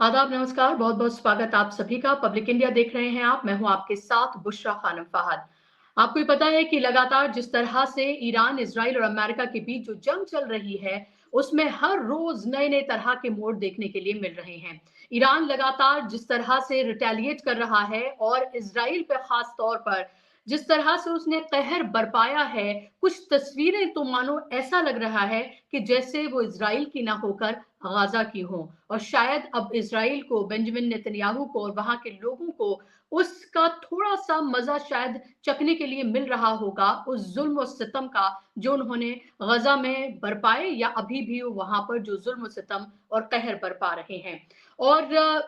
आदाब, नमस्कार, बहुत-बहुत स्वागत आप सभी का। पब्लिक इंडिया देख रहे हैं आप, मैं हूँ आपके साथ बुशरा खानम फहद। आपको ये पता है कि लगातार जिस तरह से ईरान, इज़राइल और अमेरिका के बीच जो जंग चल रही है, उसमें हर रोज़ नए-नए तरह के मोड़ देखने के लिए मिल रहे हैं। ईरान लगातार जिस तरह से रिटेलिएट कर रहा है और इज़राइल पे ख़ास तौर पर जिस तरह से उसने कहर बरपाया है, कुछ तस्वीरें तो मानो ऐसा लग रहा है कि जैसे वो इज़राइल की ना होकर गाज़ा की हों और शायद अब इज़राइल को, बेंजामिन नेतन्याहू को और वहाँ के लोगों को उसका थोड़ा-सा मज़ा शायद चखने के लिए मिल रहा होगा, उस ज़ुल्म और सितम का जो उन्होंने गाज़ा में बरपाए या अभी भी वहाँ पर जो ज़ुल्म और सितम और कहर बरपा रहे हैं। और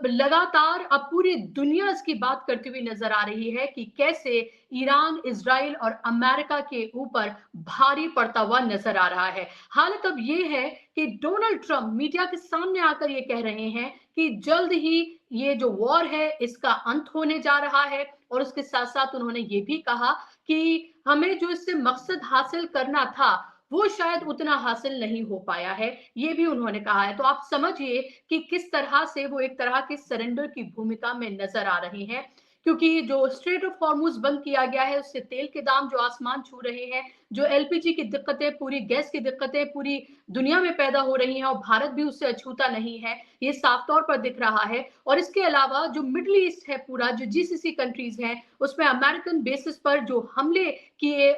लगातार अब पूरी दुनिया इसकी बात करती हुई नज़र आ रही है कि कैसे ईरान, इज़राइल और अमेरिका के ऊपर भारी पड़ता हुआ नज़र आ रहा है। हालत अब ये है कि डोनाल्ड ट्रंप मीडिया के सामने आकर ये कह रहे हैं कि जल्द ही ये जो वॉर है इसका अंत होने जा रहा है और उसके साथ-साथ उन्होंने ये भी कहा कि हमें जो इससे मकसद हासिल करना था, वो शायद उतना हासिल नहीं हो पाया है, ये भी उन्होंने कहा है। तो आप समझिए कि किस तरह से वो एक तरह के सरेंडर की भूमिका में नज़र आ रहे हैं, क्योंकि जो स्ट्रेट ऑफ हॉर्मुज़ बंद किया गया है, उससे तेल के दाम जो आसमान छू रहे हैं, जो एलपीजी की दिक्कतें, पूरी गैस की दिक्कतें पूरी दुनिया में पैदा हो रही हैं और भारत भी उससे अछूता नहीं है, ये साफ तौर पर दिख रहा है। और इसके अलावा जो मिडल ईस्ट है पूरा, जो जीसीसी कंट्रीज़ हैं, उसमें अमेरिकन बेसिस पर जो हमले किए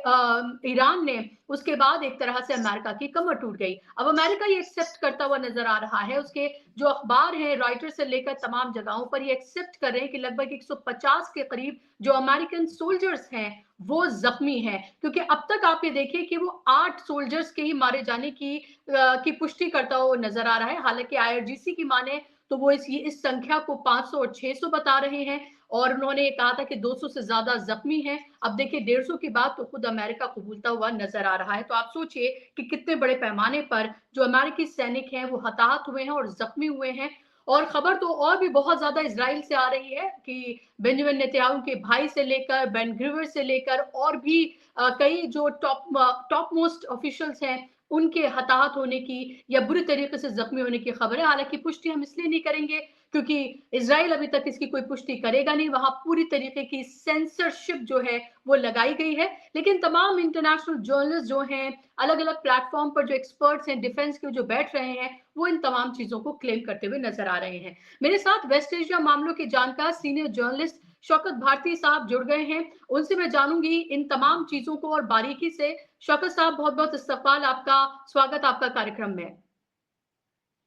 ईरान ने, उसके बाद एक तरह से अमेरिका की कमर टूट गई। अब अमेरिका ये एक्सेप्ट करता हुआ नज़र आ रहा है, उसके जो अखबार हैं, रॉयटर्स से लेकर तमाम जगहों पर ये एक्सेप्ट कर रहे हैं कि लगभग 150 के करीब जो अमेरिकन सोल्जर्स हैं, वो ज़ख्मी हैं। क्योंकि अब तक आप ये देखिए कि वो 8 सोल्जर्स के ही मारे जाने की पुष्टि करता हुआ नज़र आ रहा है। हालाँकि आईआरजीसी की माने तो वो इस संख्या को 500 और 600 बता रहे हैं और उन्होंने ये कहा था कि 200 से ज़्यादा ज़ख्मी हैं। अब देखिए 150 की बात तो खुद अमेरिका कबूलता हुआ नज़र आ रहा है। तो आप सोचिए कि कितने बड़े पैमाने पर जो अमेरिकी सैनिक हैं, वो हताहत हुए हैं और ज़ख्मी हुए हैं। और खबर तो और भी बहुत ज़्यादा इज़राइल से आ रही है कि बेंजामिन नेतन्याहू के भाई से लेकर, बेन ग्विर से लेकर और भी कई जो टॉप मोस्ट ऑफिशियल्स हैं, उनके हताहत होने की या बुरी तरीके से ज़ख्मी होने की खबर है। हालाँकि पुष्टि हम इसलिए नहीं करेंगे क्योंकि इज़राइल अभी तक इसकी कोई पुष्टि करेगा नहीं, वहाँ पूरी तरीके की सेंसरशिप जो है वो लगाई गई है। लेकिन तमाम इंटरनेशनल जर्नलिस्ट जो हैं, अलग-अलग प्लेटफ़ॉर्म पर जो एक्सपर्ट्स हैं, डिफेंस के जो बैठ रहे हैं, वो इन तमाम चीज़ों को क्लेम करते हुए नज़र आ रहे हैं। मेरे साथ वेस्ट एशिया मामलों के जानकार सीनियर जर्नलिस्ट शौकत भारती साहब जुड़ गए हैं। उनसे मैं जानूँगी इन तमाम चीज़ों को और बारीकी से। शौकत साहब, बहुत-बहुत इस्तकबाल आपका, स्वागत आपका कार्यक्रम में।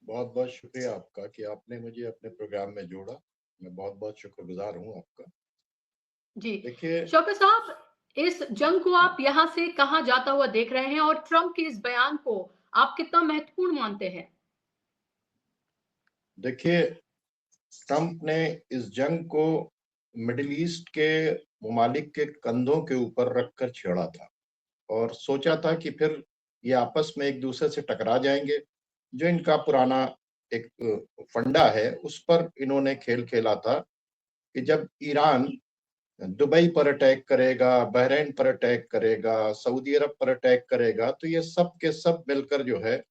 बहुत बहुत शुक्रिया आपका कि आपने मुझे अपने प्रोग्राम में जोड़ा। मैं बहुत बहुत शुक्रगुजार हूँ आपका। जी। देखिए। शौकत साहब, इस जंग को आप यहाँ से कहाँ जाता हुआ देख रहे हैं और ट्रंप के इस बयान को आप कितना महत्वपूर्ण मानते हैं? देखिए, ट्रंप ने इस जंग को मिडिल ईस्ट के ममालिक के कंधों के ऊपर रखकर छेड़ा था और सोचा था कि फिर ये आपस में एक दूसरे से टकरा जाएंगे। जो इनका पुराना एक फंडा है, उस पर इन्होंने खेल खेला था कि जब ईरान दुबई पर अटैक करेगा, बहरीन पर अटैक करेगा, सऊदी अरब पर अटैक करेगा, तो ये सब के सब मिलकर जो है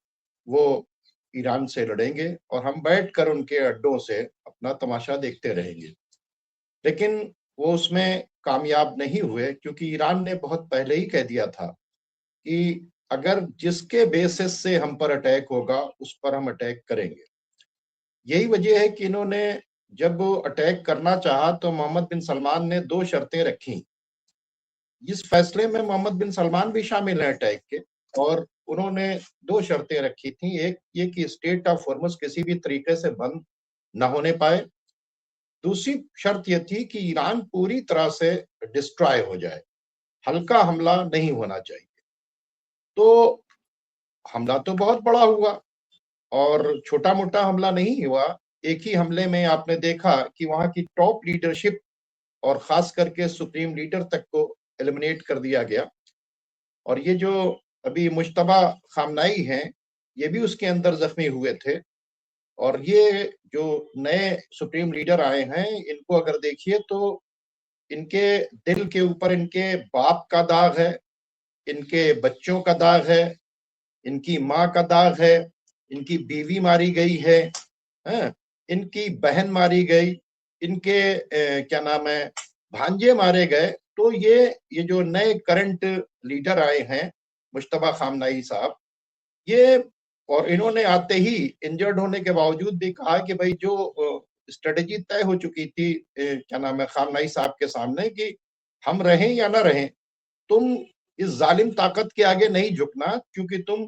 वो ईरान से लड़ेंगे और हम बैठकर उनके अड्डों से अपना तमाशा देखते रहेंगे। लेकिन वो उसमें कामयाब नहीं हुए, क्योंकि ईरान ने बहुत पहले ही कह दिया था कि अगर जिसके बेसिस से हम पर अटैक होगा, उस पर हम अटैक करेंगे। यही वजह है कि इन्होंने जब अटैक करना चाहा तो मोहम्मद बिन सलमान ने 2 शर्तें रखी। इस फैसले में मोहम्मद बिन सलमान भी शामिल हैं अटैक के, और उन्होंने 2 शर्तें रखी थी। एक ये कि स्ट्रेट ऑफ हॉर्मुज़ किसी भी तरीके से बंद ना होने पाए। दूसरी शर्त ये थी कि ईरान पूरी तरह से डिस्ट्रॉय हो जाए, हल्का हमला नहीं होना चाहिए। तो हमला तो बहुत बड़ा हुआ और छोटा-मोटा हमला नहीं हुआ। एक ही हमले में आपने देखा कि वहाँ की टॉप लीडरशिप और खास करके सुप्रीम लीडर तक को एलिमिनेट कर दिया गया। और ये जो अभी मुश्तबा खामनाई हैं, ये भी उसके अंदर ज़ख्मी हुए थे। और ये जो नए सुप्रीम लीडर आए हैं, इनको अगर देखिए तो इनके दिल के ऊपर इनके बाप का दाग है, इनके बच्चों का दाग है, इनकी माँ का दाग है, इनकी बीवी मारी गई है, हैं? इनकी बहन मारी गई, इनके क्या नाम है भांजे मारे गए। तो ये जो नए करंट लीडर आए हैं मुश्तबा खामनाई साहब, ये और इन्होंने आते ही इंजर्ड होने के बावजूद भी कहा कि भाई जो स्ट्रेटेजी तय हो चुकी थी क्या नाम है खामनाई साहब के सामने कि हम रहें या ना रहें, तुम इस जालिम ताकत के आगे नहीं झुकना, क्योंकि तुम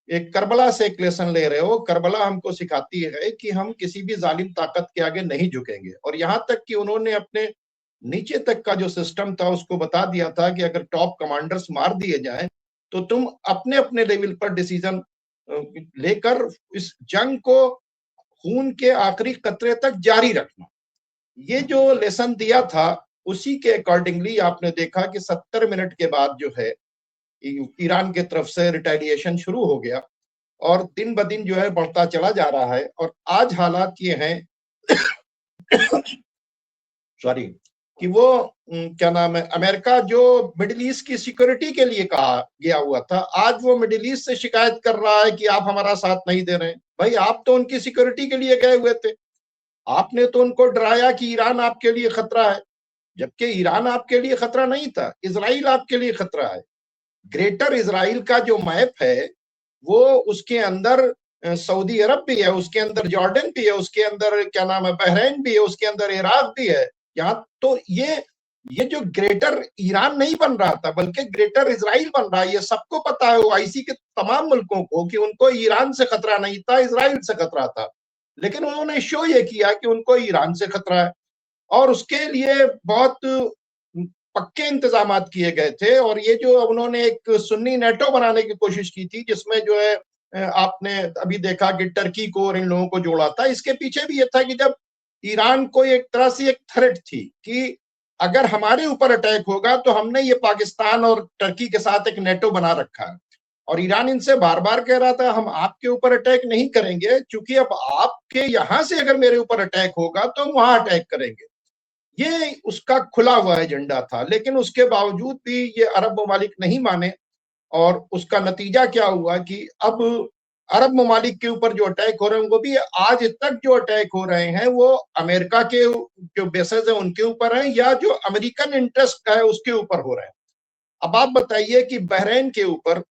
एक करबला से एक लेसन ले रहे हो। करबला हमको सिखाती है कि हम किसी भी जालिम ताकत के आगे नहीं झुकेंगे। और यहाँ तक कि उन्होंने अपने नीचे तक का जो सिस्टम था उसको बता दिया था कि अगर टॉप कमांडर्स मार दिए जाएं तो तुम अपने अपने लेवल पर डिसीजन लेकर इस जंग को खून के आखिरी कतरे तक जारी रखना। ये जो लेसन दिया था उसी के अकॉर्डिंगली आपने देखा कि 70 मिनट के बाद जो है ईरान के तरफ से रिटेलिएशन शुरू हो गया और दिन ब दिन जो है बढ़ता चला जा रहा है। और आज हालात ये हैं सॉरी कि वो क्या नाम है अमेरिका जो मिडिल ईस्ट की सिक्योरिटी के लिए कहा गया हुआ था, आज वो मिडिल ईस्ट से शिकायत कर रहा है कि आप हमारा साथ नहीं दे रहे हैं। भाई आप तो उनकी सिक्योरिटी के लिए गए हुए थे, आपने तो उनको डराया कि ईरान आपके लिए खतरा है, जबकि ईरान आपके लिए खतरा नहीं था, इजराइल आपके लिए खतरा है। ग्रेटर इजराइल का जो मैप है वो उसके अंदर सऊदी अरब भी है, उसके अंदर जॉर्डन भी है, उसके अंदर क्या नाम है बहरीन भी है, उसके अंदर इराक भी है। यहाँ तो ये जो ग्रेटर ईरान नहीं बन रहा था बल्कि ग्रेटर इजराइल बन रहा है। ये सबको पता है ओआईसी के तमाम मुल्कों को कि उनको ईरान से खतरा नहीं था, इजराइल से खतरा था। लेकिन उन्होंने शो ये किया कि उनको ईरान से खतरा है और उसके लिए बहुत पक्के इंतजाम किए गए थे। और ये जो उन्होंने एक सुन्नी नेटो बनाने की कोशिश की थी जिसमें जो है आपने अभी देखा कि टर्की को और इन लोगों को जोड़ा था, इसके पीछे भी ये था कि जब ईरान को एक तरह से एक थ्रेट थी कि अगर हमारे ऊपर अटैक होगा तो हमने ये पाकिस्तान और टर्की के साथ एक नेटो बना रखा है। और ईरान इनसे बार बार कह रहा था हम आपके ऊपर अटैक नहीं करेंगे, क्योंकि अब आपके यहां से अगर मेरे ऊपर अटैक होगा तो हम वहां अटैक करेंगे। ये उसका खुला हुआ एजेंडा था। लेकिन उसके बावजूद भी ये अरब ममालिक नहीं माने और उसका नतीजा क्या हुआ कि अब अरब ममालिक के ऊपर जो अटैक हो रहे हैं वो भी आज तक जो अटैक हो रहे हैं वो अमेरिका के जो बेसेस है उनके ऊपर है या जो अमेरिकन इंटरेस्ट का है उसके ऊपर हो रहे हैं। अब आप बताइए कि बहरीन के ऊपर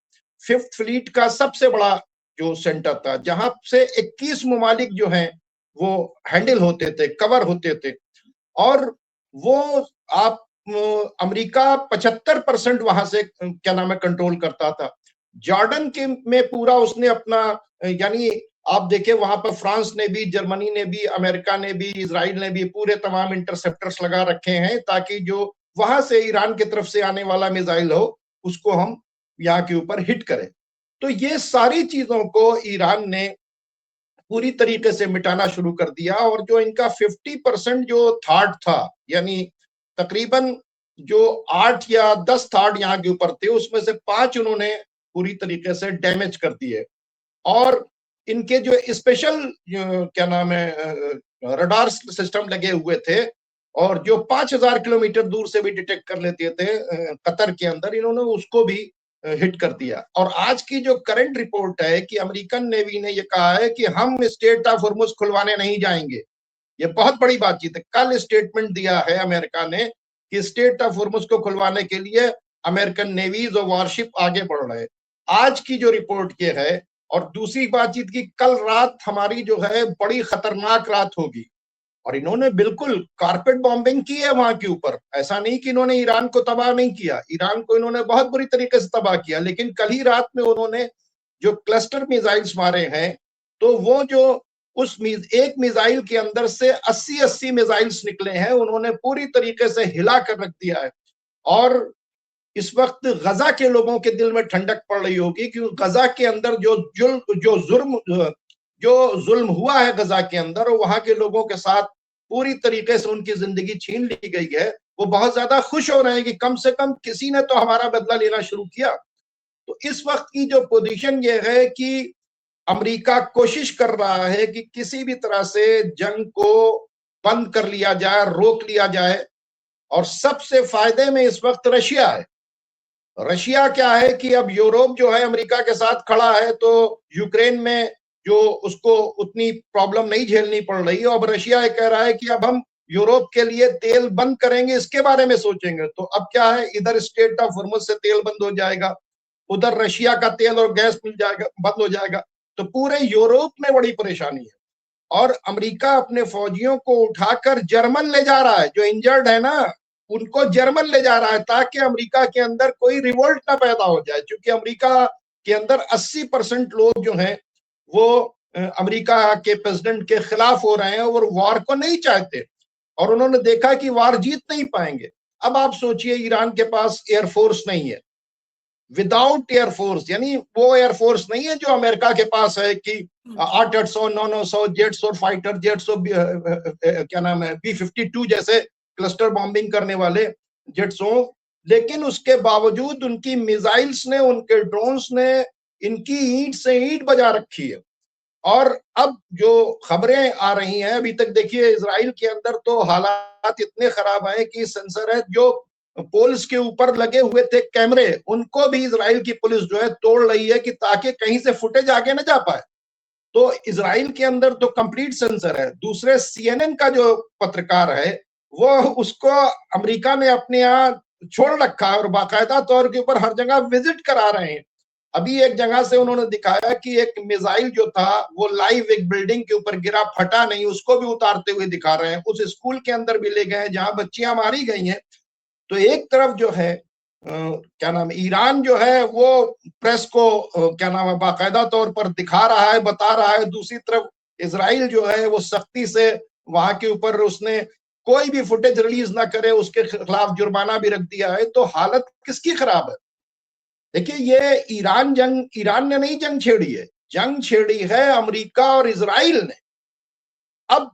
5th फ्लीट का सबसे बड़ा जो सेंटर था जहां से 21 ममालिक जो हैं वो हैंडल होते थे, कवर होते थे, और वो आप अमेरिका 75% वहां से क्या नाम है कंट्रोल करता था। जॉर्डन के में पूरा उसने अपना यानी आप देखिए वहां पर फ्रांस ने भी, जर्मनी ने भी, अमेरिका ने भी, इजराइल ने भी पूरे तमाम इंटरसेप्टर्स लगा रखे हैं ताकि जो वहां से ईरान की तरफ से आने वाला मिसाइल हो उसको हम यहाँ के ऊपर हिट करें। तो ये सारी चीजों को ईरान ने पूरी तरीके से मिटाना शुरू कर दिया। और जो इनका 50% जो थार्ड था, यानी तकरीबन जो 8 या 10 थार्ड यहाँ के ऊपर थे उसमें से 5 उन्होंने पूरी तरीके से डैमेज कर दिए। और इनके जो स्पेशल क्या नाम है रडार सिस्टम लगे हुए थे और जो 5000 किलोमीटर दूर से भी डिटेक्ट कर लेते थे कतर के अंदर, इन्होंने उसको भी हिट कर दिया। और आज की जो करंट रिपोर्ट है कि अमेरिकन नेवी ने ये कहा है कि हम स्ट्रेट ऑफ हॉर्मुज खुलवाने नहीं जाएंगे। ये बहुत बड़ी बातचीत है। कल स्टेटमेंट दिया है अमेरिका ने कि स्ट्रेट ऑफ हॉर्मुज को खुलवाने के लिए अमेरिकन नेवीज और वॉरशिप आगे बढ़ रहे हैं। आज की जो रिपोर्ट ये है, और दूसरी बातचीत की कल रात हमारी जो है बड़ी खतरनाक रात होगी। और इन्होंने बिल्कुल कारपेट बॉम्बिंग की है वहां के ऊपर। ऐसा नहीं कि इन्होंने ईरान को तबाह नहीं किया, ईरान को इन्होंने बहुत बुरी तरीके से तबाह किया। लेकिन कल ही रात में उन्होंने जो क्लस्टर मिसाइल्स मारे हैं तो वो जो उस एक मिसाइल के अंदर से 80 मिसाइल्स निकले हैं, उन्होंने पूरी तरीके से हिला कर रख दिया है। और इस वक्त गजा के लोगों के दिल में ठंडक पड़ रही होगी कि गजा के अंदर जो जुल्म हुआ है गजा के अंदर, और वहां के लोगों के साथ पूरी तरीके से उनकी जिंदगी छीन ली गई है, वो बहुत ज्यादा खुश हो रहे हैं कि कम से कम किसी ने तो हमारा बदला लेना शुरू किया। तो इस वक्त की जो पोजीशन ये है कि अमेरिका कोशिश कर रहा है कि किसी भी तरह से जंग को बंद कर लिया जाए, रोक लिया जाए। और सबसे फायदे में इस वक्त रशिया है। रशिया क्या है कि अब यूरोप जो है अमेरिका के साथ खड़ा है, तो यूक्रेन में जो उसको उतनी प्रॉब्लम नहीं झेलनी पड़ रही है। अब रशिया ये कह रहा है कि अब हम यूरोप के लिए तेल बंद करेंगे, इसके बारे में सोचेंगे। तो अब क्या है, इधर स्ट्रेट ऑफ हॉर्मुज से तेल बंद हो जाएगा, उधर रशिया का तेल और गैस मिल जाएगा, बंद हो जाएगा, तो पूरे यूरोप में बड़ी परेशानी है। और अमेरिका अपने फौजियों को उठाकर जर्मन ले जा रहा है, जो इंजर्ड है ना उनको जर्मन ले जा रहा है, ताकि अमेरिका के अंदर कोई रिवोल्ट ना पैदा हो जाए। क्योंकि अमेरिका के अंदर 80% लोग जो हैं वो अमेरिका के प्रेसिडेंट के खिलाफ हो रहे हैं और वॉर को नहीं चाहते, और उन्होंने देखा कि वॉर जीत नहीं पाएंगे। अब आप सोचिए, ईरान के पास एयरफोर्स नहीं है, विदाउट एयरफोर्स, यानी वो एयरफोर्स नहीं है जो अमेरिका के पास है कि 800, 900 जेट्स और फाइटर जेट्स और क्या नाम है B-52 जैसे क्लस्टर बॉम्बिंग करने वाले जेट्स हो, लेकिन उसके बावजूद उनकी मिसाइल्स ने, उनके ड्रोन्स ने इनकी ईंट से ईंट बजा रखी है। और अब जो खबरें आ रही हैं, अभी तक देखिए इजराइल के अंदर तो हालात इतने खराब हैं कि सेंसर है, जो पोल्स के ऊपर लगे हुए थे कैमरे, उनको भी इजराइल की पुलिस जो है तोड़ रही है कि ताकि कहीं से फुटेज आगे न जा पाए। तो इजराइल के अंदर तो कंप्लीट सेंसर है। दूसरे CNN का जो पत्रकार है वो, उसको अमेरिका ने अपने यहाँ छोड़ रखा है और बाकायदा तौर के ऊपर हर जगह विजिट करा रहे हैं। अभी एक जगह से उन्होंने दिखाया कि एक मिसाइल जो था वो लाइव एक बिल्डिंग के ऊपर गिरा, फटा नहीं, उसको भी उतारते हुए दिखा रहे हैं। उस स्कूल के अंदर भी ले गए जहां बच्चियां मारी गई हैं। तो एक तरफ जो है क्या नाम, ईरान जो है वो प्रेस को क्या नाम है बाकायदा तौर पर दिखा रहा है, बता रहा है। दूसरी तरफ इजराइल जो है वो सख्ती से वहां के ऊपर उसने कोई भी फुटेज रिलीज ना करे, उसके खिलाफ जुर्माना भी रख दिया है। तो हालत किसकी खराब है? देखिए, ये ईरान ने नहीं जंग छेड़ी है, जंग छेड़ी है अमेरिका और इजराइल ने। अब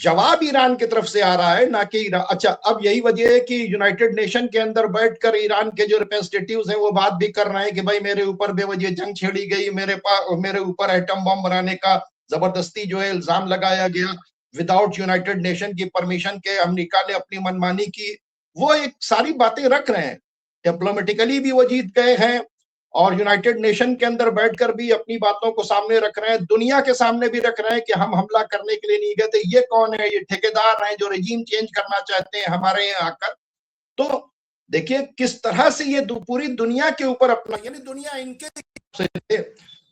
जवाब ईरान की तरफ से आ रहा है, ना कि ईरान। अच्छा, अब यही वजह है कि यूनाइटेड नेशन के अंदर बैठकर ईरान के जो रिप्रेजेंटेटिव्स हैं वो बात भी कर रहे हैं कि भाई मेरे ऊपर बेवजह जंग छेड़ी गई, मेरे ऊपर एटम बम बनाने का जबरदस्ती जो है इल्जाम लगाया गया, विदाउट यूनाइटेड नेशन की परमिशन के अमेरिका ने अपनी मनमानी की। वो एक सारी बातें रख रहे हैं, डिप्लोमेटिकली भी वो जीत गए हैं और यूनाइटेड नेशन के अंदर बैठकर भी अपनी बातों को सामने रख रहे हैं, दुनिया के सामने भी रख रहे हैं कि हम हमला करने के लिए नहीं गए थे। ये कौन है? ये ठेकेदार हैं जो रजीम चेंज करना चाहते हैं हमारे यहाँ आकर। तो देखिए किस तरह से ये पूरी दुनिया के ऊपर अपना, यानी दुनिया इनके से थे।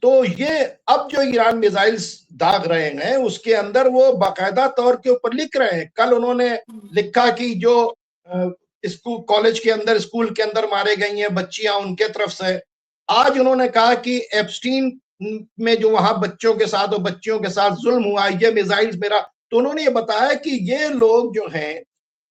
तो ये अब जो ईरान मिसाइल्स दाग रहे हैं उसके अंदर वो बाकायदा तौर के ऊपर लिख रहे हैं। कल उन्होंने लिखा कि जो स्कूल कॉलेज के अंदर, स्कूल के अंदर मारे गई हैं बच्चियां, उनके तरफ से। आज उन्होंने कहा कि एप्स्टीन में जो वहां बच्चों के साथ और बच्चियों के साथ जुल्म हुआ, ये मिसाइल्स मेरा। तो उन्होंने ये बताया कि ये लोग जो हैं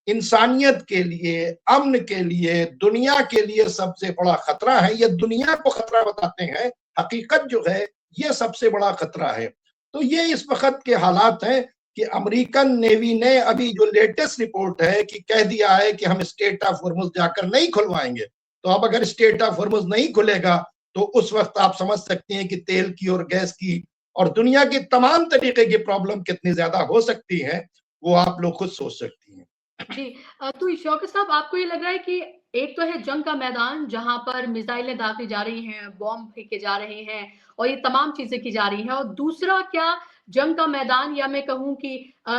इंसानियत के लिए, अमन के लिए, दुनिया के लिए सबसे बड़ा खतरा है। ये दुनिया को खतरा बताते हैं, हकीकत जो है ये सबसे बड़ा खतरा है। तो ये इस वक्त के हालात हैं कि अमेरिकन नेवी ने अभी जो लेटेस्ट रिपोर्ट है कि कह दिया है कि हम स्ट्रेट ऑफ हॉर्मुज जाकर नहीं खुलवाएंगे। तो अब अगर स्ट्रेट ऑफ हॉर्मुज नहीं खुलेगा तो उस वक्त आप समझ सकते हैं कि तेल की और गैस की और दुनिया की तमाम तरीके की प्रॉब्लम कितनी ज्यादा हो सकती है, वो आप लोग खुद सोच सकती हैं। जी, तो शौकत साहब, आपको ये लग रहा है कि एक तो है जंग का मैदान जहां पर मिसाइलें दागी जा रही हैं, बॉम्ब फेंके जा रहे हैं और ये तमाम चीजें की जा रही हैं, और दूसरा क्या जंग का मैदान, या मैं कहूं कि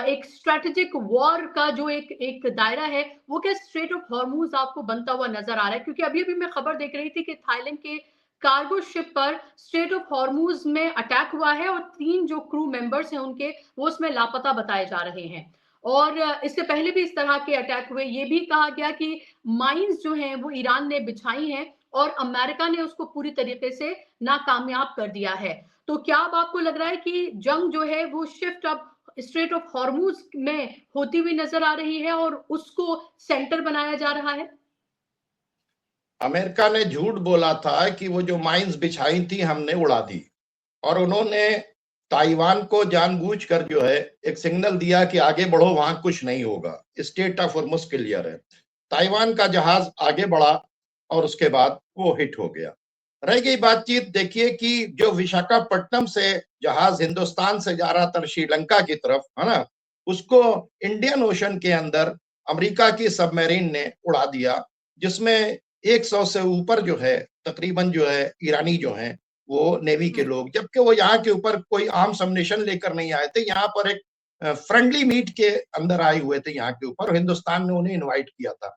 एक स्ट्रेटेजिक वॉर का जो एक दायरा है, वो क्या स्ट्रेट ऑफ हॉर्मुज आपको बनता हुआ नजर आ रहा है? क्योंकि अभी अभी मैं खबर देख रही थी कि थाईलैंड के कार्गो शिप पर स्ट्रेट ऑफ हॉर्मुज में अटैक हुआ है और 3 जो क्रू मेंबर्स हैं उनके, वो उसमें लापता बताए जा रहे हैं। और इससे पहले भी इस तरह के अटैक हुए। ये भी कहा गया कि माइंस जो हैं वो ईरान ने बिछाई हैं और अमेरिका ने उसको पूरी तरीके से नाकामयाब कर दिया है। तो क्या अब आपको लग रहा है कि जंग जो है वो शिफ्ट अब स्ट्रेट ऑफ हॉर्मुज में होती हुई नजर आ रही है और उसको सेंटर बनाया जा रहा है? अमेरिका ने झूठ बोला था कि वो जो माइंस बिछाई थी हमने उड़ा दी, और उन्होंने ताइवान को जानबूझकर जो है एक सिग्नल दिया कि आगे बढ़ो, वहां कुछ नहीं होगा, स्टेट ऑफ हॉर्मुज क्लियर है। ताइवान का जहाज आगे बढ़ा और उसके बाद वो हिट हो गया। रह गई बातचीत, देखिए कि जो विशाखापट्टनम से जहाज हिंदुस्तान से जा रहा था श्रीलंका की तरफ, है ना, उसको इंडियन ओशन के अंदर अमेरिका की सबमरीन ने उड़ा दिया, जिसमें 100 से ऊपर जो है तकरीबन जो है ईरानी जो हैं वो नेवी के लोग, जबकि वो यहाँ के ऊपर कोई आर्म सबमिशन लेकर नहीं आए थे, यहाँ पर एक फ्रेंडली मीट के अंदर आए हुए थे यहाँ के ऊपर, हिंदुस्तान ने उन्हें इनवाइट किया था।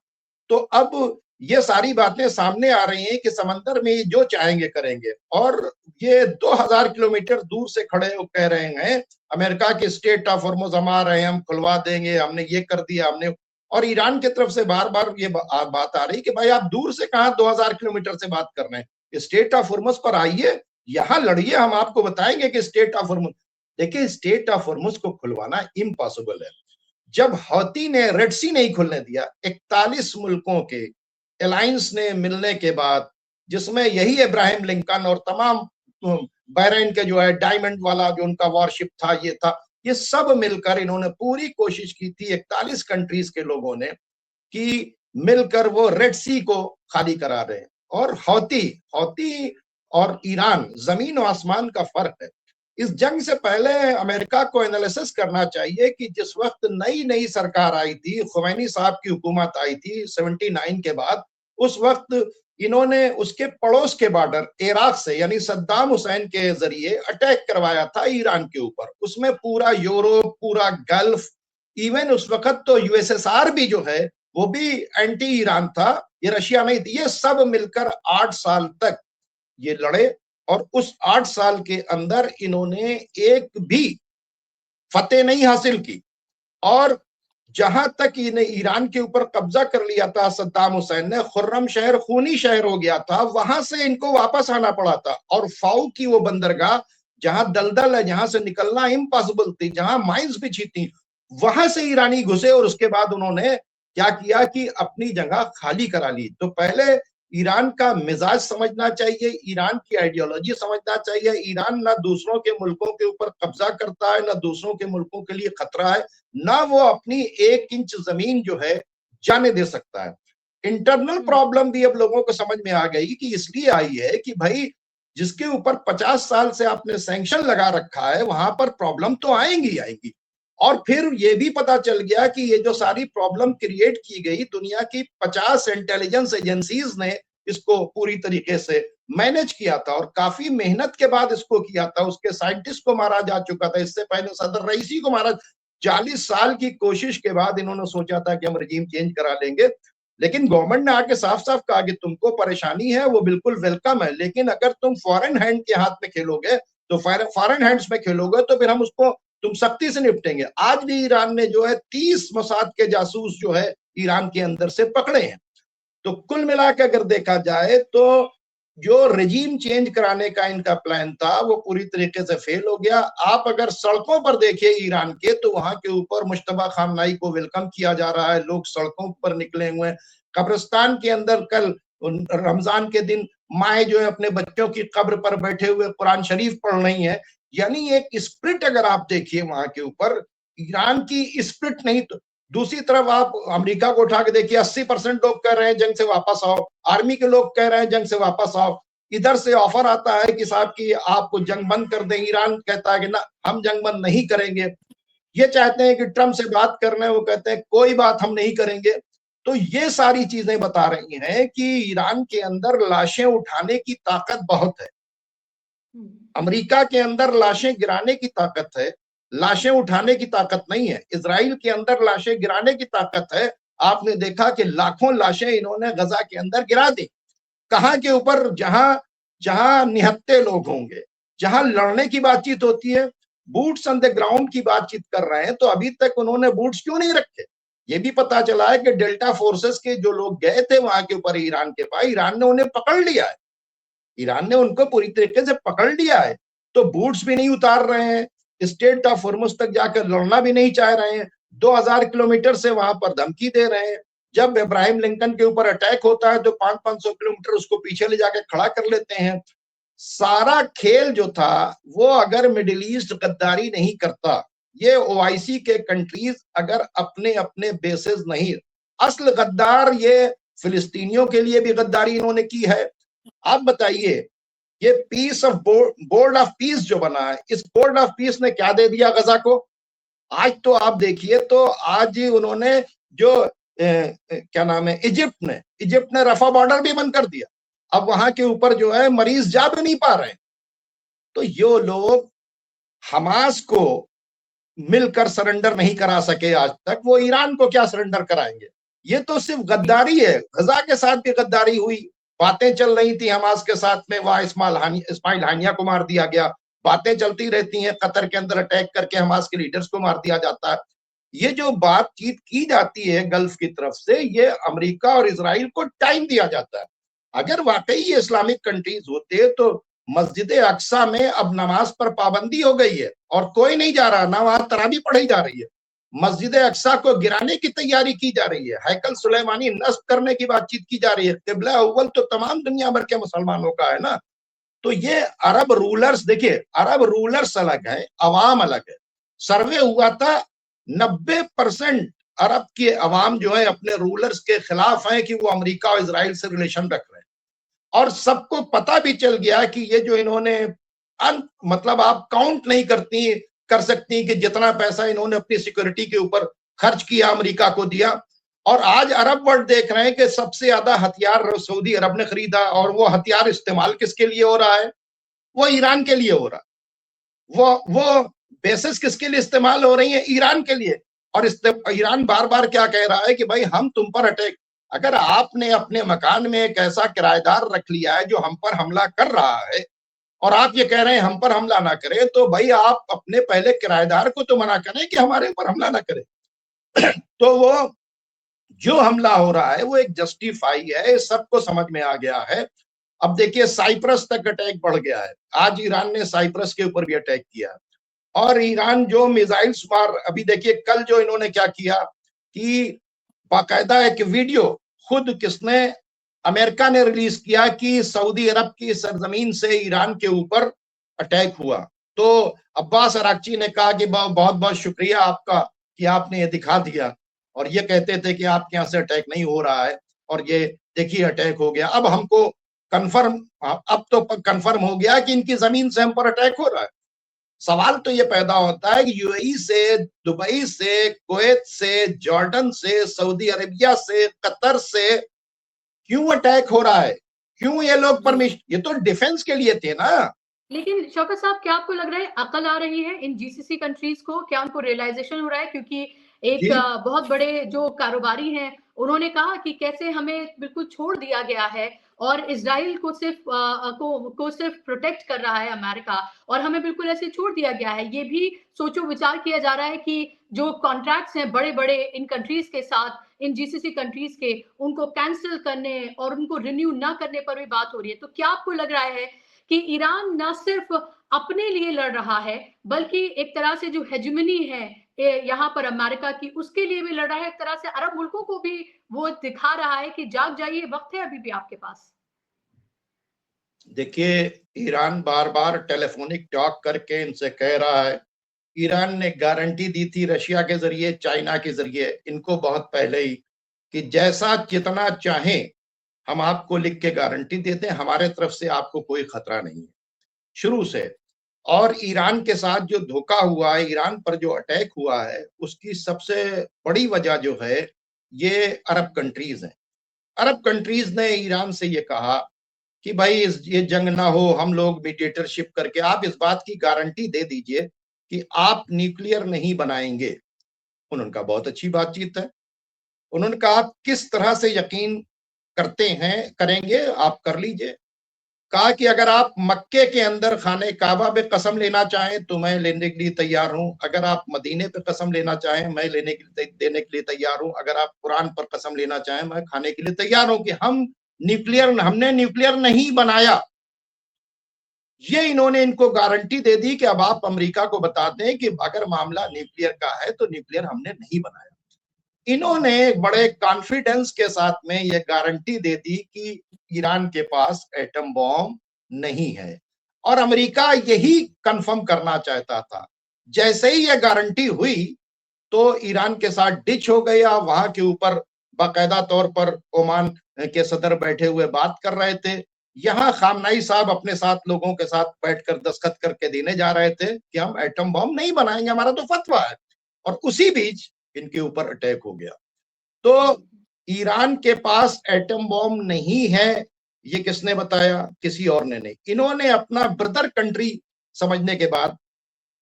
तो अब ये सारी बातें सामने आ रही हैं कि समंदर में जो चाहेंगे करेंगे, और ये 2000 किलोमीटर दूर से खड़े हो कह रहे हैं अमेरिका के स्टेट ऑफ हॉर्मुज हम आ रहे हैं, हम खुलवा देंगे, हमने ये कर दिया, हमने। और ईरान की तरफ से बार बार ये बात आ रही कि भाई आप दूर से कहां 2000 किलोमीटर से बात कर रहे हैं, स्टेट ऑफ हॉर्मुज पर आइए, यहां लड़िए, हम आपको बताएंगे कि स्टेट ऑफ हॉर्मुज। देखिए, स्टेट ऑफ हॉर्मुज को खुलवाना इम्पॉसिबल है। जब हौती ने रेड सी नहीं खुलने दिया, 41 मुल्कों के अलायंस ने मिलने के बाद, जिसमें यही इब्राहिम लिंकन और तमाम बहरीन के जो है डायमंड वाला जो उनका वॉरशिप था, ये सब मिलकर इन्होंने पूरी कोशिश की थी, 41 कंट्रीज के लोगों ने, कि मिलकर वो रेड सी को खाली करा रहे हैं। और हौती और ईरान, जमीन और आसमान का फर्क है। इस जंग से पहले अमेरिका को एनालिसिस करना चाहिए कि जिस वक्त नई नई सरकार आई थी, खुमैनी साहब की हुकूमत आई थी 79 के बाद, उस वक्त इन्होंने उसके पड़ोस के बॉर्डर इराक से, यानी सद्दाम हुसैन के जरिए अटैक करवाया था ईरान के ऊपर। उसमें पूरा यूरोप, पूरा गल्फ, इवन उस वक्त तो यूएसएसआर भी जो है वो भी एंटी ईरान था, ये रशिया नहीं थी। ये सब मिलकर 8 साल तक ये लड़े, और उस 8 साल के अंदर इन्होंने एक भी फतेह नहीं हासिल की। और जहां तक इन्हें ईरान के ऊपर कब्जा कर लिया था सद्दाम हुसैन ने, खुर्रम शहर खूनी शहर हो गया था, वहां से इनको वापस आना पड़ा था। और फाऊ की वो बंदरगाह जहां दलदल है, जहां से निकलना इम्पॉसिबल थी, जहां माइंस बिछी थी, वहां से ईरानी घुसे और उसके बाद उन्होंने क्या किया कि अपनी जगह खाली करा ली। तो पहले ईरान का मिजाज समझना चाहिए, ईरान की आइडियोलॉजी समझना चाहिए। ईरान ना दूसरों के मुल्कों के ऊपर कब्जा करता है, ना दूसरों के मुल्कों के लिए खतरा है, ना वो अपनी 1 इंच जमीन जो है जाने दे सकता है। इंटरनल प्रॉब्लम भी अब लोगों को समझ में आ गई कि इसलिए आई है कि भाई जिसके ऊपर 50 साल से आपने सैंक्शन लगा रखा है, वहां पर प्रॉब्लम तो आएंगी आएंगी। और फिर ये भी पता चल गया कि ये जो सारी प्रॉब्लम क्रिएट की गई, दुनिया की 50 इंटेलिजेंस एजेंसीज ने इसको पूरी तरीके से मैनेज किया था, और काफी मेहनत के बाद इसको किया था। उसके साइंटिस्ट को मारा जा चुका था, इससे पहले सदर रईसी को मारा। 40 साल की कोशिश के बाद इन्होंने सोचा था कि हम रजीम चेंज करा लेंगे, लेकिन गवर्नमेंट ने आके साफ साफ कहा कि तुमको परेशानी है, वो बिल्कुल वेलकम है, लेकिन अगर तुम फॉरेन हैंड के हाथ में खेलोगे, तो फॉरेन हैंड्स में खेलोगे, तो फिर हम उसको तुम सख्ती से निपटेंगे। आज भी ईरान ने जो है 30 मोसाद के जासूस जो है ईरान के अंदर से पकड़े हैं। तो कुल मिलाकर अगर देखा जाए तो जो रजीम चेंज कराने का इनका प्लान था वो पूरी तरीके से फेल हो गया। आप अगर सड़कों पर देखिए ईरान के, तो वहां के ऊपर मुश्तबा खामनाई को वेलकम किया जा रहा है, लोग सड़कों पर निकले हुए हैं। कब्रिस्तान के अंदर कल रमजान के दिन माए जो है अपने बच्चों की कब्र पर बैठे हुए कुरान शरीफ पढ़ रही है। यानी एक स्प्रिट अगर आप देखिए वहां के ऊपर, ईरान की स्प्रिट नहीं। तो दूसरी तरफ आप अमेरिका को उठा के देखिए, 80% लोग कह रहे हैं जंग से वापस आओ, आर्मी के लोग कह रहे हैं जंग से वापस आओ। इधर से ऑफर आता है कि साहब की आप जंग बंद कर दें, ईरान कहता है कि ना हम जंग बंद नहीं करेंगे। ये चाहते हैं कि ट्रम्प से बात करने, वो कहते हैं कोई बात हम नहीं करेंगे। तो ये सारी चीजें बता रही हैं कि ईरान के अंदर लाशें उठाने की ताकत बहुत है, अमेरिका के अंदर लाशें गिराने की ताकत है, लाशें उठाने की ताकत नहीं है। इजराइल के अंदर लाशें गिराने की ताकत है। आपने देखा कि लाखों लाशें इन्होंने गजा के अंदर गिरा दी। कहां के ऊपर? जहां जहां निहत्ते लोग होंगे, जहां लड़ने की बातचीत होती है, बूट्स ऑन द ग्राउंड की बातचीत कर रहे हैं। तो अभी तक उन्होंने बूट्स क्यों नहीं रखे? ये भी पता चला है कि डेल्टा फोर्सेस के जो लोग गए थे वहां के ऊपर ईरान के पास, ईरान ने उन्हें पकड़ लिया है, ईरान ने उनको पूरी तरीके से पकड़ लिया है। तो बूट्स भी नहीं उतार रहे हैं, स्टेट ऑफ हॉर्मुज तक जाकर लड़ना भी नहीं चाह रहे हैं, 2000 किलोमीटर से वहां पर धमकी दे रहे हैं। जब इब्राहिम लिंकन के ऊपर अटैक होता है तो 500-500 किलोमीटर उसको पीछे ले जाकर खड़ा कर लेते हैं। सारा खेल जो था वो अगर मिडिल ईस्ट गद्दारी नहीं करता, ये ओआईसी के कंट्रीज अगर अपने अपने बेसिस नहीं, असल गद्दार ये फिलिस्तीनियों के लिए भी गद्दारी इन्होंने की है। आप बताइए, ये piece of board of piece जो बना है, इस बोर्ड ऑफ पीस ने क्या दे दिया गजा को? आज तो आप देखिए, तो आज उन्होंने जो क्या नाम है, इजिप्ट ने रफा बॉर्डर भी बंद कर दिया। अब वहां के ऊपर जो है मरीज जा भी नहीं पा रहे हैं। तो ये लोग हमास को मिलकर सरेंडर नहीं करा सके आज तक, वो ईरान को क्या सरेंडर कराएंगे? ये तो सिर्फ गद्दारी है। गजा के साथ भी गद्दारी हुई, बातें चल रही थी हमास के साथ में, वहां इस्माइल हानिया को मार दिया गया, बातें चलती रहती हैं, कतर के अंदर अटैक करके हमास के लीडर्स को मार दिया जाता है। ये जो बातचीत की जाती है गल्फ की तरफ से, ये अमेरिका और इजराइल को टाइम दिया जाता है। अगर वाकई ये इस्लामिक कंट्रीज होते तो मस्जिद अक्सा में अब नमाज पर पाबंदी हो गई है और कोई नहीं जा रहा, ना वहां तरावी पढ़ी जा रही है। मस्जिद अक्सा को गिराने की तैयारी की जा रही है, हैकल सुलेमानी नस्ब करने की बातचीत की जा रही है। किबला अव्वल तो तमाम दुनिया भर के मुसलमानों का है ना। तो ये अरब रूलर्स, देखिए अरब रूलर्स अलग है, अवाम अलग है। सर्वे हुआ था 90% अरब के अवाम जो है अपने रूलर्स के खिलाफ है कि वो अमेरिका और इजराइल से रिलेशन रख रहे हैं। और सबको पता भी चल गया कि ये जो इन्होंने मतलब आप काउंट नहीं कर सकती कि जितना पैसा इन्होंने अपनी सिक्योरिटी के ऊपर खर्च किया, अमेरिका को दिया। और आज अरब वर्ल्ड देख रहे हैं कि सबसे ज्यादा हथियार सऊदी अरब ने खरीदा, और वो हथियार इस्तेमाल किसके लिए हो रहा है? वो ईरान के लिए हो रहा है। वो बेसिस किसके लिए इस्तेमाल हो रही है? ईरान के लिए। और ईरान बार बार क्या कह रहा है कि भाई हम तुम पर अटैक, अगर आपने अपने मकान में एक ऐसा किराएदार रख लिया है जो हम पर हमला कर रहा है और आप ये कह रहे हैं हम पर हमला ना करें, तो भाई आप अपने पहले किराएदार को तो मना करें कि हमारे ऊपर हमला ना करें। तो वो जो हमला हो रहा है वो एक जस्टिफाई है, सबको समझ में आ गया है। अब देखिए साइप्रस तक अटैक बढ़ गया है, आज ईरान ने साइप्रस के ऊपर भी अटैक किया। और ईरान जो मिसाइल्स मार, अभी देखिए कल जो इन्होंने क्या किया कि बाकायदा एक वीडियो खुद किसने, अमेरिका ने रिलीज किया कि सऊदी अरब की सरजमीन से ईरान के ऊपर अटैक हुआ। तो अब्बास अराक्ची ने कहा कि बहुत बहुत शुक्रिया आपका कि आपने ये दिखा दिया, और ये कहते थे कि आपके यहाँ से अटैक नहीं हो रहा है, और ये देखिए अटैक हो गया। अब हमको अब तो कंफर्म हो गया कि इनकी जमीन से हम पर अटैक हो रहा है। सवाल तो ये पैदा होता है कि यूएई से, दुबई से, कुवैत से, जॉर्डन से, सऊदी अरेबिया से, कतर से क्यों अटैक हो रहा है? क्यों ये लोग परमिशन, ये तो डिफेंस के लिए थे ना। लेकिन शौकत साहब, क्या आपको लग रहा है अकल आ रही है इन जीसीसी कंट्रीज को? क्या उनको रियलाइजेशन हो रहा है? क्योंकि एक बहुत बड़े जो कारोबारी हैं, उन्होंने कहा कि कैसे हमें बिल्कुल छोड़ दिया गया है और इजराइल को सिर्फ प्रोटेक्ट कर रहा है अमेरिका, और हमें बिल्कुल ऐसे छोड़ दिया गया है। ये भी सोचो विचार किया जा रहा है कि जो कॉन्ट्रैक्ट्स हैं बड़े बड़े इन कंट्रीज के साथ, इन जीसीसी कंट्रीज के, उनको कैंसिल करने और उनको रिन्यू ना करने पर भी बात हो रही है। तो क्या आपको लग रहा है कि ईरान न सिर्फ अपने लिए लड़ रहा है, बल्कि एक तरह से जो हेजेमनी है यहाँ पर अमेरिका की, उसके लिए भी लड़ रहा है? एक तरह से अरब मुल्कों को भी वो दिखा रहा है कि जाग जाइए, वक्त है अभी भी आपके पास। देखिए ईरान बार बार टेलीफोनिक टॉक करके इनसे कह रहा है, ईरान ने गारंटी दी थी रशिया के जरिए, चाइना के जरिए, इनको बहुत पहले ही, कि जैसा जितना चाहें हम आपको लिख के गारंटी देते हैं, हमारे तरफ से आपको कोई खतरा नहीं है शुरू से। और ईरान के साथ जो धोखा हुआ है, ईरान पर जो अटैक हुआ है, उसकी सबसे बड़ी वजह जो है ये अरब कंट्रीज हैं। अरब कंट्रीज ने ईरान से ये कहा कि भाई ये जंग ना हो, हम लोग मीडिएटरशिप करके आप इस बात की गारंटी दे दीजिए कि आप न्यूक्लियर नहीं बनाएंगे। उनका बहुत अच्छी बातचीत है। उन्होंने कहा आप किस तरह से यकीन करते हैं, करेंगे आप कर लीजिए। कहा कि अगर आप मक्के के अंदर खाने काबा पे कसम लेना चाहें तो मैं लेने के लिए तैयार हूं, अगर आप मदीने पे कसम लेना चाहें मैं देने के लिए तैयार हूं, अगर आप कुरान पर कसम लेना चाहें मैं खाने के लिए तैयार हूं कि हमने न्यूक्लियर नहीं बनाया। ये इन्होंने इनको गारंटी दे दी कि अब आप अमेरिका को बता दें कि अगर मामला न्यूक्लियर का है तो न्यूक्लियर हमने नहीं बनाया। इन्होंने बड़े कॉन्फिडेंस के साथ में ये गारंटी दे दी कि ईरान के पास एटम बॉम्ब नहीं है, और अमेरिका यही कंफर्म करना चाहता था। जैसे ही ये गारंटी हुई तो ईरान के साथ डिच हो गया। वहां के ऊपर बाकायदा तौर पर ओमान के सदर बैठे हुए बात कर रहे थे, यहाँ खामनाई साहब अपने साथ लोगों के साथ बैठकर दस्तखत करके देने जा रहे थे कि हम एटम बॉम्ब नहीं बनाएंगे, हमारा तो फतवा है। और उसी बीच इनके ऊपर अटैक हो गया। तो ईरान के पास एटम बॉम्ब नहीं है, ये किसने बताया? किसी और ने नहीं। इन्होंने अपना ब्रदर कंट्री समझने के बाद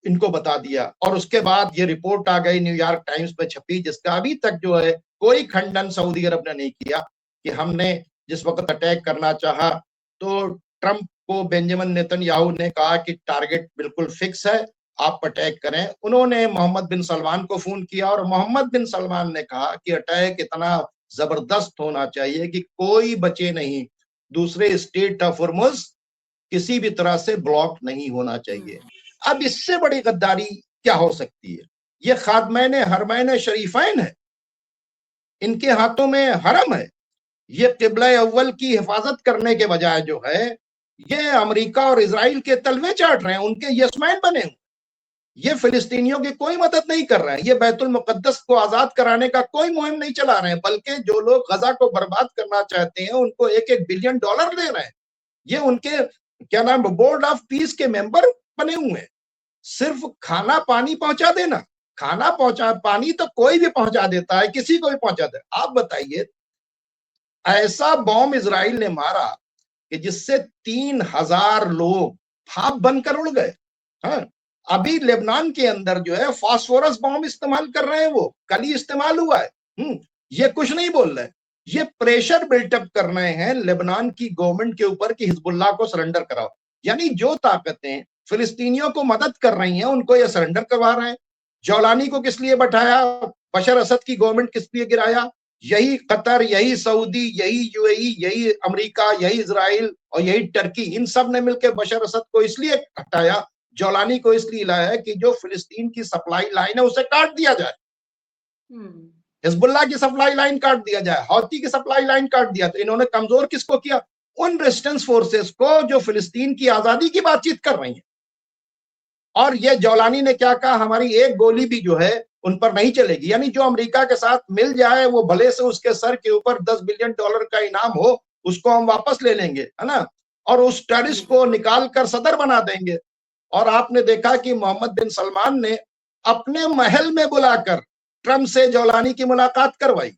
इनको बता दिया। और उसके बाद ये रिपोर्ट आ गई, न्यूयॉर्क टाइम्स में छपी, जिसका अभी तक जो है कोई खंडन सऊदी अरब ने नहीं किया कि हमने जिस वक्त अटैक करना चाहा तो ट्रंप को बेंजामिन नेतन्याहू ने कहा कि टारगेट बिल्कुल फिक्स है, आप अटैक करें। उन्होंने मोहम्मद बिन सलमान को फोन किया और मोहम्मद बिन सलमान ने कहा कि अटैक इतना जबरदस्त होना चाहिए कि कोई बचे नहीं, दूसरे स्टेट ऑफ हॉर्मुज किसी भी तरह से ब्लॉक नहीं होना चाहिए। अब इससे बड़ी गद्दारी क्या हो सकती है? ये खादमैन हरमैन शरीफैन है, इनके हाथों में हरम है। ये किबला अव्वल की हिफाजत करने के बजाय जो है ये अमेरिका और इजराइल के तलवे चाट रहे हैं, उनके यस्मैन बने हुए। ये फिलिस्तीनियों की कोई मदद नहीं कर रहे हैं, ये बैतुल मुकद्दस को आजाद कराने का कोई मुहिम नहीं चला रहे हैं, बल्कि जो लोग गजा को बर्बाद करना चाहते हैं उनको $1-1 बिलियन दे रहे हैं। ये उनके क्या नाम बोर्ड ऑफ पीस के मेंबर बने हुए हैं। सिर्फ खाना पानी पहुंचा देना, खाना पहुंचा, पानी तो कोई भी पहुंचा देता है, किसी को भी पहुंचा दे। आप बताइए, ऐसा बॉम्ब इजराइल ने मारा कि जिससे 3000 लोग भाप बनकर उड़ गए। हाँ, अभी लेबनान के अंदर जो है फास्फोरस बॉम्ब इस्तेमाल कर रहे हैं, वो कल ही इस्तेमाल हुआ है। ये कुछ नहीं बोल रहे, ये प्रेशर बिल्टअप कर रहे हैं लेबनान की गवर्नमेंट के ऊपर कि हिजबुल्लाह को सरेंडर कराओ। यानी जो ताकतें फिलिस्तीनियों को मदद कर रही हैं उनको ये सरेंडर करवा रहे हैं। जौलानी को किस लिए बैठाया, बशर असद की गवर्नमेंट किस लिए गिराया? यही कतर, यही सऊदी, यही यूएई, यही अमेरिका, यही इजराइल और यही टर्की, इन सब ने मिलकर बशर असद को इसलिए हटाया, जौलानी को इसलिए लाया कि जो फिलिस्तीन की सप्लाई लाइन है उसे काट दिया जाए, हिजबुल्लाह की सप्लाई लाइन काट दिया जाए, हौती की सप्लाई लाइन काट दिया। तो इन्होंने कमजोर किसको किया? उन रेजिस्टेंस फोर्सेस को जो फिलिस्तीन की आजादी की बातचीत कर रही है। और ये जौलानी ने क्या कहा, हमारी एक गोली भी जो है उन पर नहीं चलेगी। यानी जो अमेरिका के साथ मिल जाए वो भले से उसके सर के ऊपर $10 बिलियन का इनाम हो, उसको हम वापस ले लेंगे, है ना, और उस टेररिस्ट को निकाल कर सदर बना देंगे। और आपने देखा कि मोहम्मद बिन सलमान ने अपने महल में बुलाकर ट्रंप से जौलानी की मुलाकात करवाई।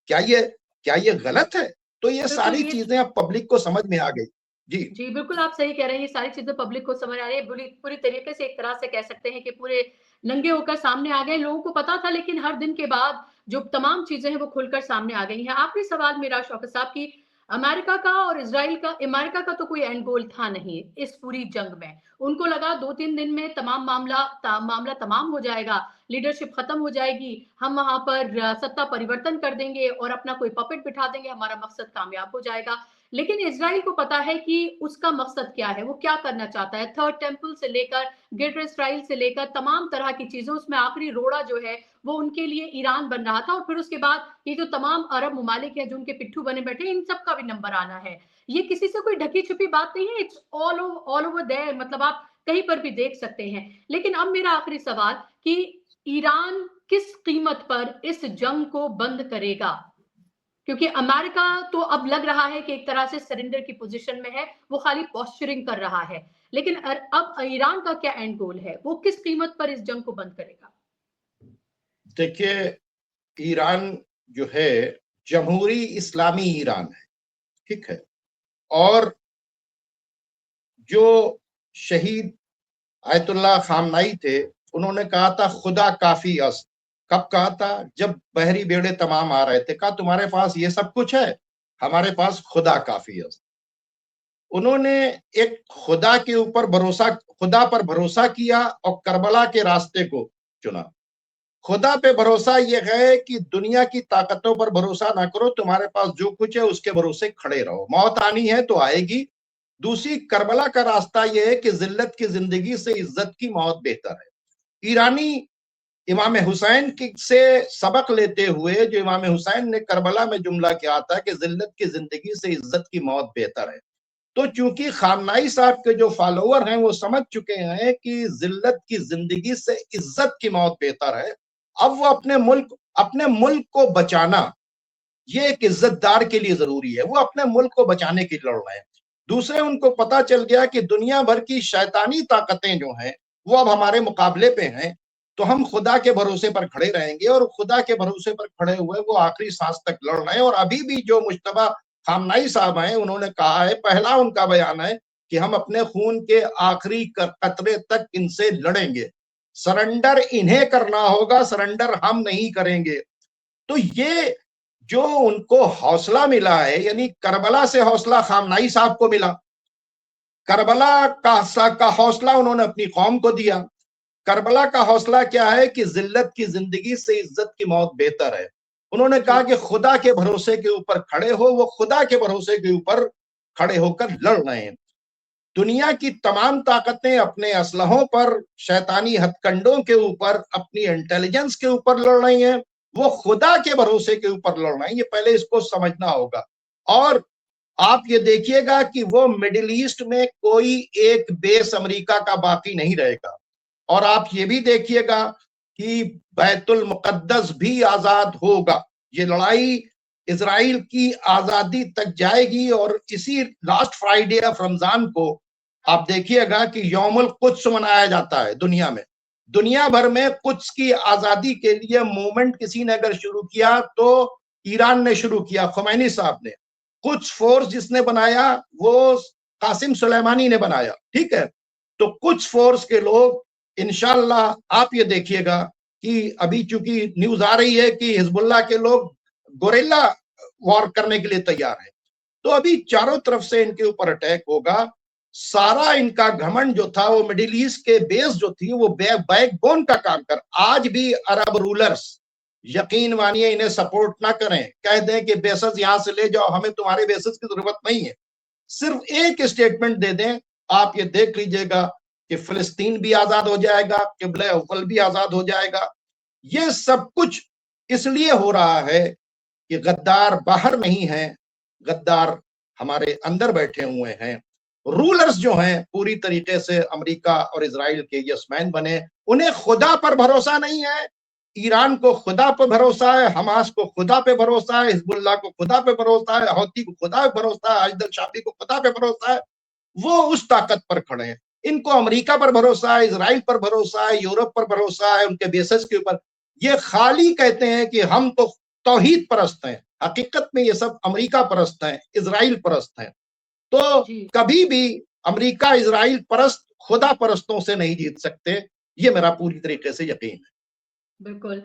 क्या ये गलत है? तो ये सारी चीजें अब पब्लिक को समझ में आ गई। जी बिल्कुल आप सही कह रहे हैं, ये सारी चीजें पब्लिक को समझ आ रही है। पूरी तरीके से एक तरह से कह सकते हैं कि पूरे नंगे होकर सामने आ गए। लोगों को पता था, लेकिन हर दिन के बाद जो तमाम चीजें हैं वो खुलकर सामने आ गई हैं। आखिरी सवाल मेरा शौकत साहब की, अमेरिका का और इजराइल का, अमेरिका का तो कोई एंड गोल था नहीं इस पूरी जंग में। उनको लगा 2-3 दिन में तमाम मामला तमाम हो जाएगा, लीडरशिप खत्म हो जाएगी, हम वहां पर सत्ता परिवर्तन कर देंगे और अपना कोई पपेट बिठा देंगे, हमारा मकसद कामयाब हो जाएगा। लेकिन इजराइल को पता है कि उसका मकसद क्या है, वो क्या करना चाहता है। थर्ड टेम्पल से लेकर ग्रेटर इजराइल से लेकर तमाम तरह की चीजें, उसमें आखिरी रोड़ा जो है वो उनके लिए ईरान बन रहा था। और फिर उसके बाद ये जो तमाम अरब ममालिक है जो उनके पिट्ठू बने बैठे, इन सब का भी नंबर आना है। ये किसी से कोई ढकी छुपी बात नहीं है, इट्स ऑल ओवर देयर, मतलब आप कहीं पर भी देख सकते हैं। लेकिन अब मेरा आखिरी सवाल कि ईरान किस कीमत पर इस जंग को बंद करेगा? क्योंकि अमेरिका तो अब लग रहा है कि एक तरह से सरेंडर की पोजीशन में है, वो खाली पोस्चरिंग कर रहा है। लेकिन अब ईरान का क्या एंड गोल है, वो किस कीमत पर इस जंग को बंद करेगा? देखिए, ईरान जो है जमहूरी इस्लामी ईरान है, ठीक है, और जो शहीद आयतुल्लाह खामनाई थे उन्होंने कहा था खुदा काफी अस्त। कब कहा था? जब बहरी बेड़े तमाम आ रहे थे, कहा तुम्हारे पास ये सब कुछ है, हमारे पास खुदा काफी अस्त। उन्होंने एक खुदा के ऊपर भरोसा, खुदा पर भरोसा किया और करबला के रास्ते को चुना। खुदा पे भरोसा ये है कि दुनिया की ताकतों पर भरोसा ना करो, तुम्हारे पास जो कुछ है उसके भरोसे खड़े रहो, मौत आनी है तो आएगी। दूसरी, करबला का रास्ता यह है कि जिल्लत की जिंदगी से इज्जत की मौत बेहतर है। ईरानी इमाम हुसैन से सबक लेते हुए, जो इमाम हुसैन ने करबला में जुमला किया था कि जिल्लत की जिंदगी से इज्जत की मौत बेहतर है, तो चूंकि खामनाई साहब के जो फॉलोअर हैं वो समझ चुके हैं कि जिल्लत की जिंदगी से इज्जत की मौत बेहतर है, अब वो अपने मुल्क को बचाना ये एक इज्जतदार के लिए जरूरी है, वो अपने मुल्क को बचाने के लिए लड़ रहे हैं। दूसरे, उनको पता चल गया कि दुनिया भर की शैतानी ताकतें जो हैं वो अब हमारे मुकाबले पे हैं, तो हम खुदा के भरोसे पर खड़े रहेंगे, और खुदा के भरोसे पर खड़े हुए वो आखिरी सांस तक लड़ रहे हैं। और अभी भी जो मुश्तबा खामनाई साहब हैं उन्होंने कहा है, पहला उनका बयान है कि हम अपने खून के आखिरी कतरे तक इनसे लड़ेंगे, सरेंडर इन्हें करना होगा, सरेंडर हम नहीं करेंगे। तो ये जो उनको हौसला मिला है, यानी करबला से हौसला खामनाई साहब को मिला, करबला का हौसला उन्होंने अपनी कौम को दिया। करबला का हौसला क्या है कि जिल्लत की जिंदगी से इज्जत की मौत बेहतर है। उन्होंने कहा कि खुदा के भरोसे के ऊपर खड़े हो, वो खुदा के भरोसे के ऊपर खड़े होकर लड़ रहे हैं। दुनिया की तमाम ताकतें अपने असलहों पर, शैतानी हथकंडों के ऊपर, अपनी इंटेलिजेंस के ऊपर लड़ रही हैं, वो खुदा के भरोसे के ऊपर लड़ रहे हैं। ये पहले इसको समझना होगा। और आप ये देखिएगा कि वो मिडिल ईस्ट में कोई एक बेस अमेरिका का बाकी नहीं रहेगा। और आप ये भी देखिएगा कि बैतुल मुकद्दस भी आजाद होगा। ये लड़ाई इजराइल की आजादी तक जाएगी। और इसी लास्ट फ्राइडे ऑफ रमजान को आप देखिएगा कि यौमुल कुद्स मनाया जाता है दुनिया में। दुनिया भर में कुद्स की आजादी के लिए मूवमेंट किसी ने अगर शुरू किया तो ईरान ने शुरू किया, खुमैनी साहब ने। कुछ फोर्स जिसने बनाया वो कासिम सुलेमानी ने बनाया, ठीक है। तो कुछ फोर्स के लोग इंशाल्लाह आप ये देखिएगा कि अभी चूंकि न्यूज आ रही है कि हिजबुल्लाह के लोग गोरेला वॉर करने के लिए तैयार है, तो अभी चारों तरफ से इनके ऊपर अटैक होगा। सारा इनका घमंड जो था वो मिडिल ईस्ट के बेस जो थी वो बैकबोन का काम कर, आज भी अरब रूलर्स यकीन मानिए इन्हें सपोर्ट ना करें, कह दें कि बेसेस यहां से ले जाओ, हमें तुम्हारे बेसेस की जरूरत नहीं है। सिर्फ एक स्टेटमेंट दे दें, आप ये देख लीजिएगा कि फिलिस्तीन भी आजाद हो जाएगा, किबला अव्वल भी आजाद हो जाएगा। ये सब कुछ इसलिए हो रहा है कि गद्दार बाहर नहीं है, गद्दार हमारे अंदर बैठे हुए हैं। रूलर्स जो हैं पूरी तरीके से अमेरिका और इजराइल के यसमैन बने, उन्हें खुदा पर भरोसा नहीं है। ईरान को खुदा पर भरोसा है, हमास को खुदा पे भरोसा है, हिजबुल्लाह को खुदा पे भरोसा है, हौती को खुदा पे भरोसा है, अजदल शाबी को खुदा पे भरोसा है। वो उस ताकत पर खड़े हैं। इनको अमेरिका पर भरोसा है, इजराइल पर भरोसा है, यूरोप पर भरोसा है, उनके बेसिस के ऊपर। ये खाली कहते हैं कि हम तो तौहीद परस्त हैं, हकीकत में ये सब अमेरिका परस्त हैं, इजराइल परस्त हैं। तो कभी भी अमेरिका इजराइल परस्त खुदा परस्तों से नहीं जीत सकते, ये मेरा पूरी तरीके से यकीन है। बिल्कुल।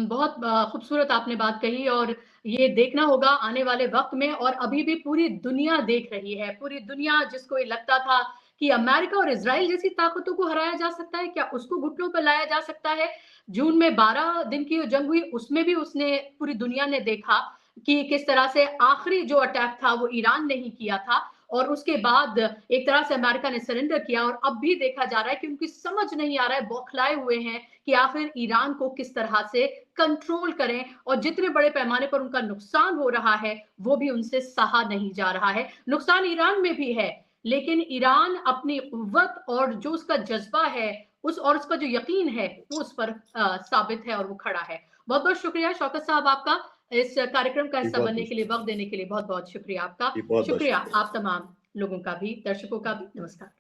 बहुत खूबसूरत आपने बात कही और ये देखना होगा आने वाले वक़्त में और अभी भी पूरी दुनिया देख रही है। पूरी दुनिया जिसको ये लगता था कि अमेरिका और इज़राइल जैसी ताकतों को हराया जा सकता है, क्या उसको घुटनों पर लाया जा सकता है? जून में 12 दिन की जो जंग हुई उसमें भी उसने पूरी दुनिया ने देखा कि किस तरह से आखिरी जो अटैक था वो ईरान ने ही किया था और उसके बाद एक तरह से अमेरिका ने सरेंडर किया और अब भी देखा जा रहा है कि उनकी समझ नहीं आ रहा है, बौखलाए हुए हैं कि आखिर ईरान को किस तरह से कंट्रोल करें और जितने बड़े पैमाने पर उनका नुकसान हो रहा है वो भी उनसे सहा नहीं जा रहा है। नुकसान ईरान में भी है, लेकिन ईरान अपनी कुव्वत और जो उसका जज्बा है उस और उसका जो यकीन है वो उस पर साबित है और वो खड़ा है। बहुत-बहुत शुक्रिया शौकत साहब आपका इस कार्यक्रम का हिस्सा बनने के लिए, वक़्त देने के लिए बहुत-बहुत शुक्रिया आपका। शुक्रिया आप तमाम लोगों का भी, दर्शकों का भी। नमस्कार।